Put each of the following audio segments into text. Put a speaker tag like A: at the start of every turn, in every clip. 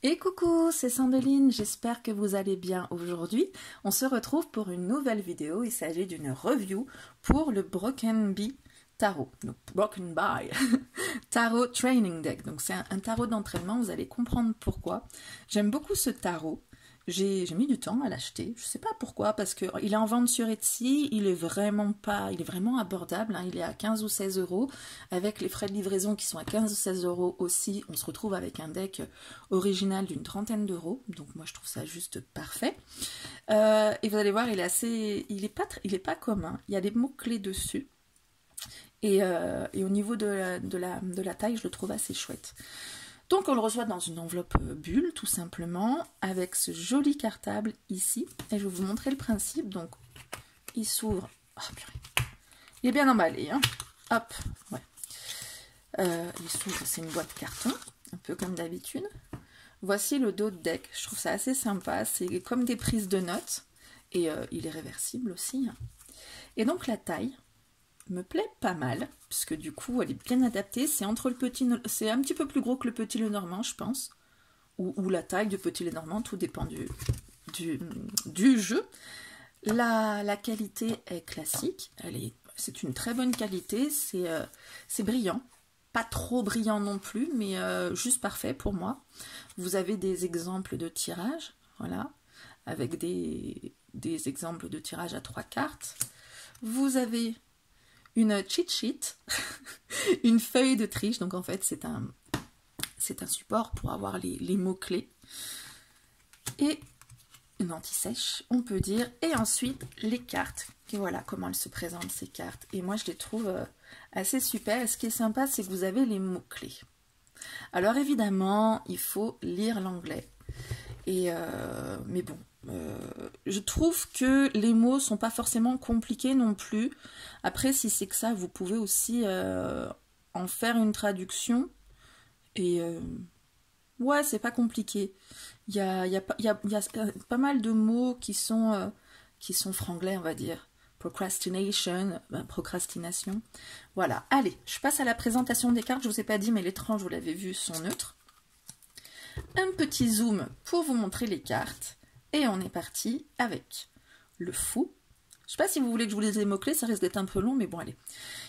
A: Et coucou, c'est Sandeline, j'espère que vous allez bien aujourd'hui. On se retrouve pour une nouvelle vidéo, il s'agit d'une review pour le Broken Bee Tarot, donc Broken Bee Tarot Training Deck. Donc c'est un tarot d'entraînement, vous allez comprendre pourquoi. J'aime beaucoup ce tarot. J'ai mis du temps à l'acheter, je sais pas pourquoi, parce qu'il est en vente sur Etsy, il est vraiment abordable, hein, il est à 15 ou 16 euros, avec les frais de livraison qui sont à 15 ou 16 euros aussi, on se retrouve avec un deck original d'une trentaine d'euros, donc moi je trouve ça juste parfait. Et vous allez voir, il est pas commun, il y a des mots-clés dessus, et au niveau de la taille, je le trouve assez chouette. Donc on le reçoit dans une enveloppe bulle, tout simplement, avec ce joli cartable ici. Et je vais vous montrer le principe. Donc, il s'ouvre. Oh, purée. Il est bien emballé, hein. Hop, ouais. Il s'ouvre, c'est une boîte de carton, un peu comme d'habitude. Voici le dos de deck. Je trouve ça assez sympa. C'est comme des prises de notes. Et il est réversible aussi, hein. Et donc la taille me plaît pas mal, puisque du coup elle est bien adaptée, c'est un petit peu plus gros que le petit Lenormand, je pense, ou la taille du petit Lenormand, tout dépend du jeu. La qualité est classique, c'est une très bonne qualité, c'est brillant, pas trop brillant non plus, mais juste parfait pour moi. Vous avez des exemples de tirage, voilà, avec des exemples de tirage à 3 cartes. Vous avez une cheat sheet, une feuille de triche, donc en fait c'est un support pour avoir les mots-clés, et une anti-sèche, on peut dire, et ensuite les cartes, et voilà comment elles se présentent ces cartes, et moi je les trouve assez super. Et ce qui est sympa, c'est que vous avez les mots-clés. Alors évidemment, il faut lire l'anglais, mais bon, je trouve que les mots sont pas forcément compliqués non plus. Après, si c'est que ça, vous pouvez aussi en faire une traduction. Et ouais, c'est pas compliqué. Il y a pas mal de mots qui sont franglais, on va dire. Procrastination, procrastination. Voilà, allez, je passe à la présentation des cartes. Je vous ai pas dit, mais les tranches, vous l'avez vu, sont neutres. Un petit zoom pour vous montrer les cartes. Et on est parti avec le fou. Je sais pas si vous voulez que je vous lise les mots-clés, ça risque d'être un peu long, mais bon, allez.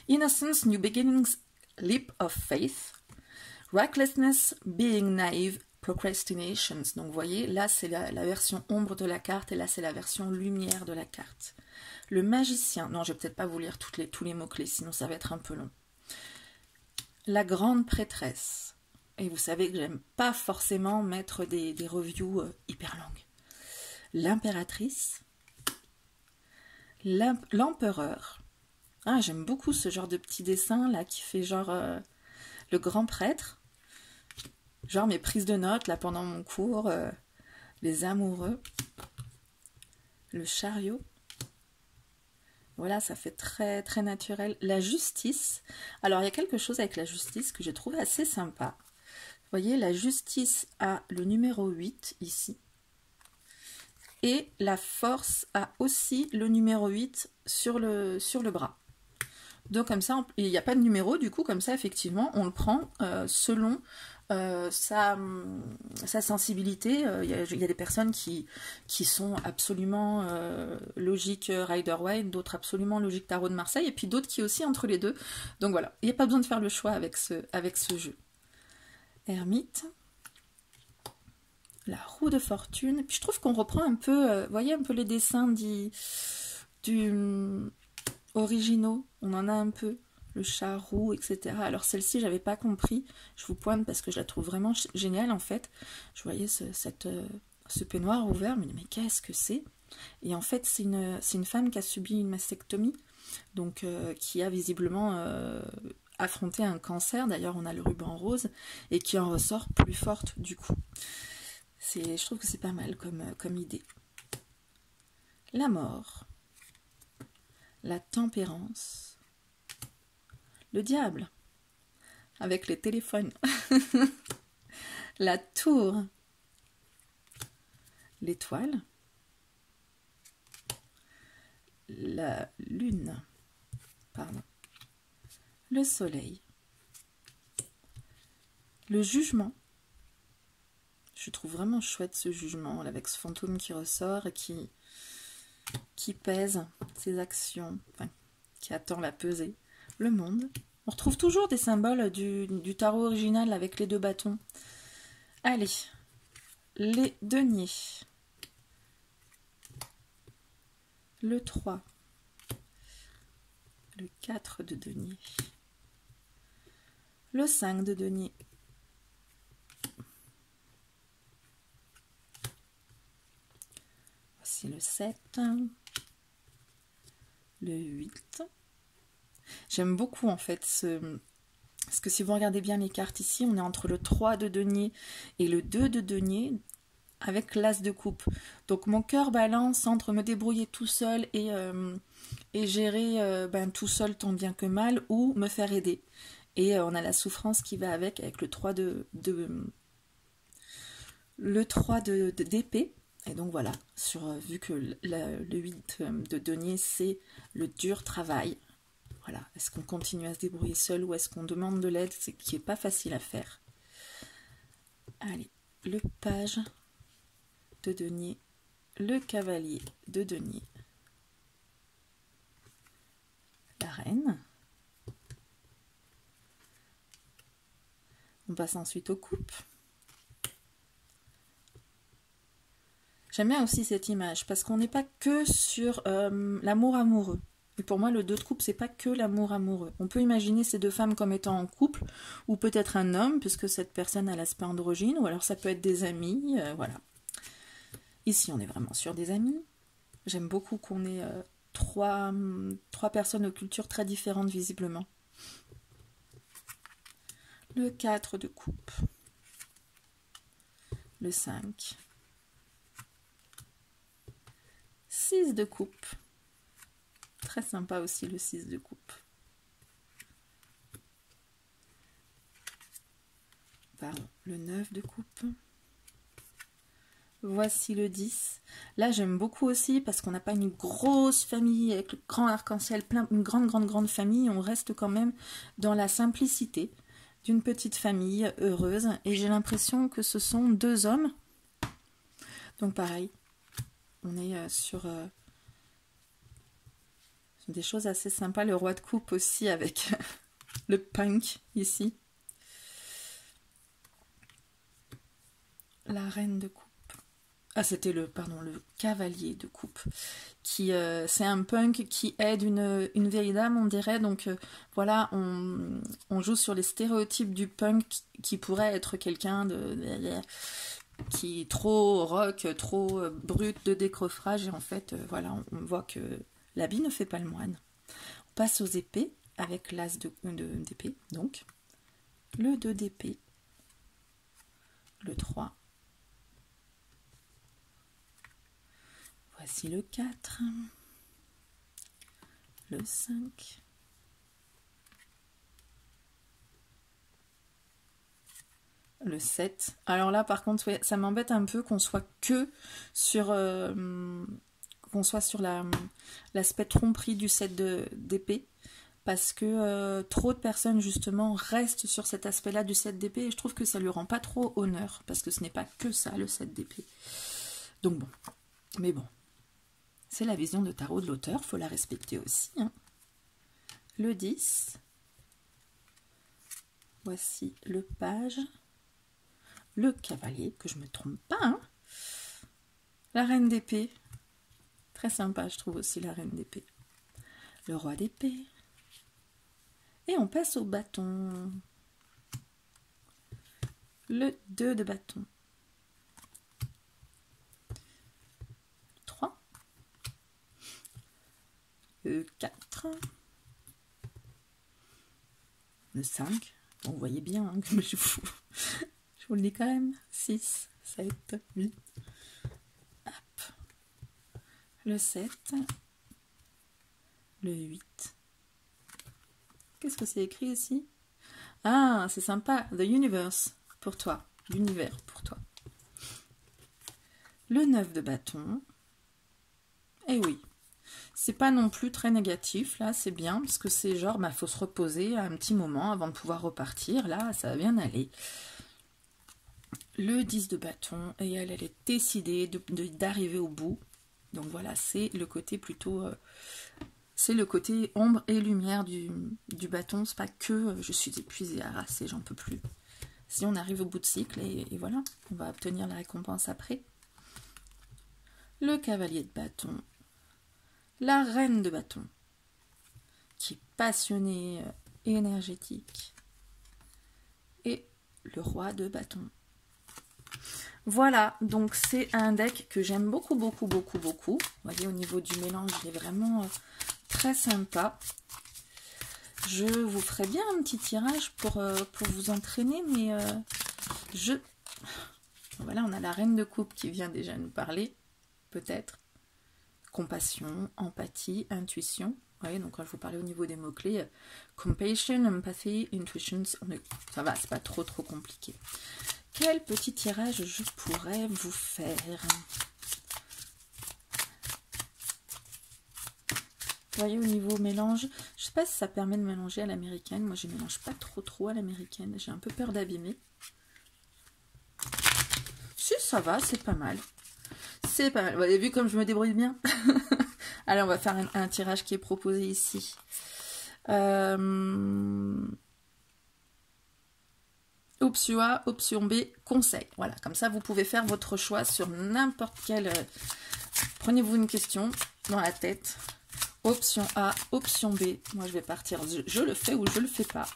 A: Innocence, new beginnings, leap of faith. Recklessness, being naive, procrastinations. Donc vous voyez, là c'est la version ombre de la carte, et là c'est la version lumière de la carte. Le magicien, non, je vais peut-être pas vous lire tous les mots-clés, sinon ça va être un peu long. La grande prêtresse. Et vous savez que j'aime pas forcément mettre des reviews hyper longues. L'impératrice, l'empereur. Ah, j'aime beaucoup ce genre de petit dessin là qui fait genre le grand prêtre. Genre mes prises de notes là pendant mon cours, les amoureux, le chariot. Voilà, ça fait très très naturel. La justice. Alors il y a quelque chose avec la justice que j'ai trouvé assez sympa. Vous voyez, la justice a le numéro 8 ici. Et la force a aussi le numéro 8 sur le bras. Donc comme ça, il n'y a pas de numéro, du coup comme ça effectivement on le prend selon sa sensibilité. Il y a des personnes qui sont absolument logique Rider-Waite, d'autres absolument logique Tarot de Marseille, et puis d'autres qui aussi entre les deux. Donc voilà, il n'y a pas besoin de faire le choix avec ce jeu. Ermite. La roue de fortune. Puis je trouve qu'on reprend un peu, voyez un peu les dessins originaux. On en a un peu. Le chat roux, etc. Alors celle-ci, j'avais pas compris. Je vous pointe parce que je la trouve vraiment géniale en fait. Je voyais ce peignoir ouvert, mais qu'est-ce que c'est? Et en fait, c'est une femme qui a subi une mastectomie, donc qui a visiblement affronté un cancer. D'ailleurs, on a le ruban rose et qui en ressort plus forte du coup. Je trouve que c'est pas mal comme idée. La mort. La tempérance. Le diable. Avec les téléphones. La tour. L'étoile. La lune. Pardon. Le soleil. Le jugement. Je trouve vraiment chouette ce jugement, là, avec ce fantôme qui ressort et qui pèse ses actions, enfin, qui attend la pesée. Le monde. On retrouve toujours des symboles du tarot original avec les 2 bâtons. Allez, les deniers. Le 3. Le 4 de denier. Le 5 de denier. Voici le 7. Le 8. J'aime beaucoup en fait parce que si vous regardez bien les cartes ici, on est entre le 3 de denier et le 2 de denier avec l'as de coupe. Donc mon cœur balance entre me débrouiller tout seul et gérer tout seul tant bien que mal ou me faire aider. Et on a la souffrance qui va avec le 3 d'épée. Et donc voilà, vu que le 8 de denier, c'est le dur travail. Voilà, est-ce qu'on continue à se débrouiller seul ou est-ce qu'on demande de l'aide, c'est qui n'est pas facile à faire. Allez, le page de denier, le cavalier de denier, la reine. On passe ensuite aux coupes. J'aime bien aussi cette image parce qu'on n'est pas que sur l'amour amoureux. Et pour moi, le 2 de coupe, c'est pas que l'amour amoureux. On peut imaginer ces 2 femmes comme étant en couple, ou peut-être un homme, puisque cette personne a l'aspect androgyne, ou alors ça peut être des amis, voilà. Ici, on est vraiment sur des amis. J'aime beaucoup qu'on ait 3 personnes aux cultures très différentes, visiblement. Le 4 de coupe. Le 5. 6 de coupe. Très sympa aussi le 6 de coupe. Pardon, le 9 de coupe. Voici le 10. Là, j'aime beaucoup aussi parce qu'on n'a pas une grosse famille avec le grand arc-en-ciel, une grande famille. On reste quand même dans la simplicité d'une petite famille heureuse. Et j'ai l'impression que ce sont 2 hommes. Donc pareil, on est sur des choses assez sympas. Le roi de coupe aussi avec le punk ici. La reine de coupe. Ah, c'était le cavalier de coupe. C'est un punk qui aide une vieille dame, on dirait. Donc voilà, on joue sur les stéréotypes du punk qui pourrait être quelqu'un qui est trop rock, trop brut de décoffrage. Et en fait, voilà, on voit que l'habit ne fait pas le moine. On passe aux épées avec l'as d'épée. Donc, le 2 d'épée, le 3. Voici le 4, le 5, le 7. Alors là, par contre, ouais, ça m'embête un peu qu'on soit que sur l'aspect tromperie du 7 d'épée, parce que trop de personnes, justement, restent sur cet aspect-là du 7 d'épée, et je trouve que ça lui rend pas trop honneur, parce que ce n'est pas que ça, le 7 d'épée. Donc bon, mais bon. C'est la vision de tarot de l'auteur, il faut la respecter aussi. Hein. Le 10. Voici le page. Le cavalier, que je ne me trompe pas. Hein. La reine d'épée. Très sympa, je trouve aussi la reine d'épée. Le roi d'épée. Et on passe au bâton. Le 2 de bâton. 3. Le 4. Le 5. Bon, vous voyez bien hein, que je vous le dis quand même. 6, 7, 8. Hop. Le 7. Le 8. Qu'est-ce que c'est écrit ici? Ah, c'est sympa. The universe pour toi. L'univers pour toi. Le 9 de bâton. Et oui. C'est pas non plus très négatif, là, c'est bien, parce que c'est genre, faut se reposer un petit moment avant de pouvoir repartir, là, ça va bien aller. le 10 de bâton et elle est décidée d'arriver au bout. Donc voilà, c'est le côté plutôt... c'est le côté ombre et lumière du bâton. C'est pas que je suis épuisée, harassée, j'en peux plus. Si on arrive au bout de cycle et voilà, on va obtenir la récompense après. Le cavalier de bâton. La reine de bâton. Qui est passionnée, énergétique. Et le roi de bâton. Voilà, donc c'est un deck que j'aime beaucoup, beaucoup, beaucoup, beaucoup. Vous voyez, au niveau du mélange, il est vraiment très sympa. Je vous ferai bien un petit tirage pour vous entraîner, mais Voilà, on a la reine de coupe qui vient déjà nous parler, peut-être. Compassion, empathie, intuition. Vous voyez, donc quand je vous parlais au niveau des mots-clés, compassion, empathy, intuition, ça va, c'est pas trop compliqué. Quel petit tirage je pourrais vous faire? Vous voyez, au niveau mélange, je sais pas si ça permet de mélanger à l'américaine. Moi, je ne mélange pas trop à l'américaine. J'ai un peu peur d'abîmer. Si, ça va, c'est pas mal. C'est pas mal. Vous avez vu comme je me débrouille bien? Allez, on va faire un tirage qui est proposé ici. Option A, option B, conseil. Voilà, comme ça, vous pouvez faire votre choix sur n'importe quel... Prenez-vous une question dans la tête. Option A, option B. Moi, je vais partir. Je le fais ou je le fais pas.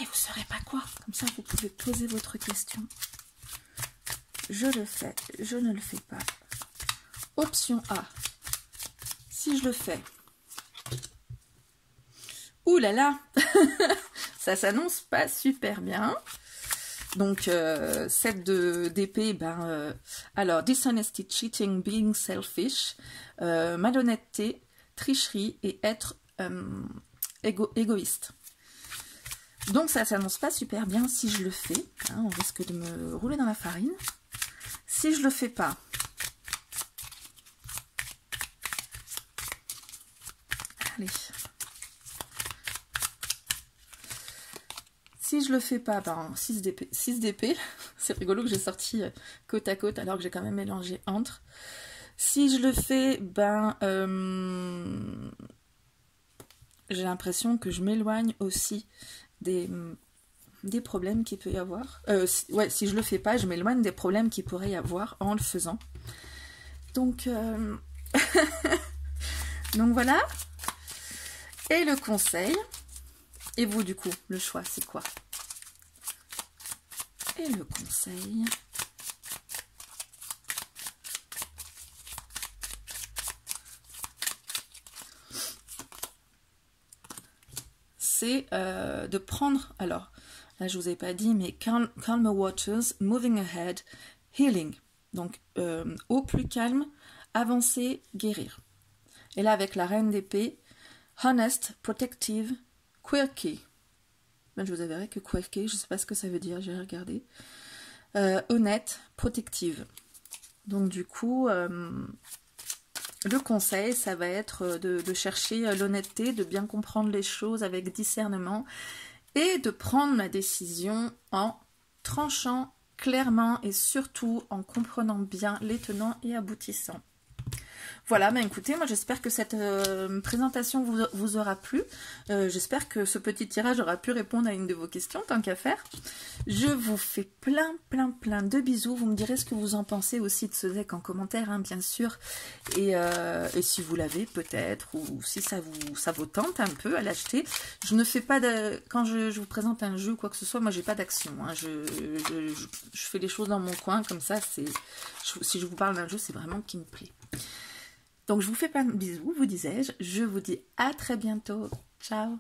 A: Et vous saurez pas quoi. Comme ça, vous pouvez poser votre question. Je le fais, je ne le fais pas. Option A. Si je le fais. Ouh là là. Ça s'annonce pas super bien. Donc, 7 d'épée, alors, dishonesty, cheating, being selfish, malhonnêteté, tricherie et être égoïste. Donc, ça s'annonce pas super bien si je le fais. Hein, on risque de me rouler dans la farine. Si je le fais pas, allez. Si je le fais pas, 6 d'épée, c'est rigolo que j'ai sorti côte à côte alors que j'ai quand même mélangé entre. Si je le fais, j'ai l'impression que je m'éloigne aussi des problèmes qu'il peut y avoir. Si je le fais pas, je m'éloigne des problèmes qu'il pourrait y avoir en le faisant. Donc, donc voilà. Et le conseil. Et vous, du coup, le choix, c'est quoi? Et le conseil... c'est de prendre... Alors, là, je ne vous ai pas dit, mais calm waters, moving ahead, healing. Donc, eau plus calme, avancer, guérir. Et là, avec la reine d'épée, honest, protective, quirky. Ben, je vous avouerai que quirky, je ne sais pas ce que ça veut dire, j'ai regardé. Honnête, protective. Donc du coup, le conseil, ça va être de chercher l'honnêteté, de bien comprendre les choses avec discernement et de prendre ma décision en tranchant clairement et surtout en comprenant bien les tenants et aboutissants. Voilà, écoutez, moi j'espère que cette présentation vous aura plu. J'espère que ce petit tirage aura pu répondre à une de vos questions, tant qu'à faire. Je vous fais plein de bisous. Vous me direz ce que vous en pensez aussi de ce deck en commentaire, hein, bien sûr. Et si vous l'avez peut-être, ou si ça vous tente un peu à l'acheter. Je ne fais pas de... Quand je vous présente un jeu ou quoi que ce soit, moi j'ai pas d'action. Hein. Je fais les choses dans mon coin, comme ça, si je vous parle d'un jeu, c'est vraiment qui me plaît. Donc, je vous fais plein de bisous, vous disais-je. Je vous dis à très bientôt. Ciao.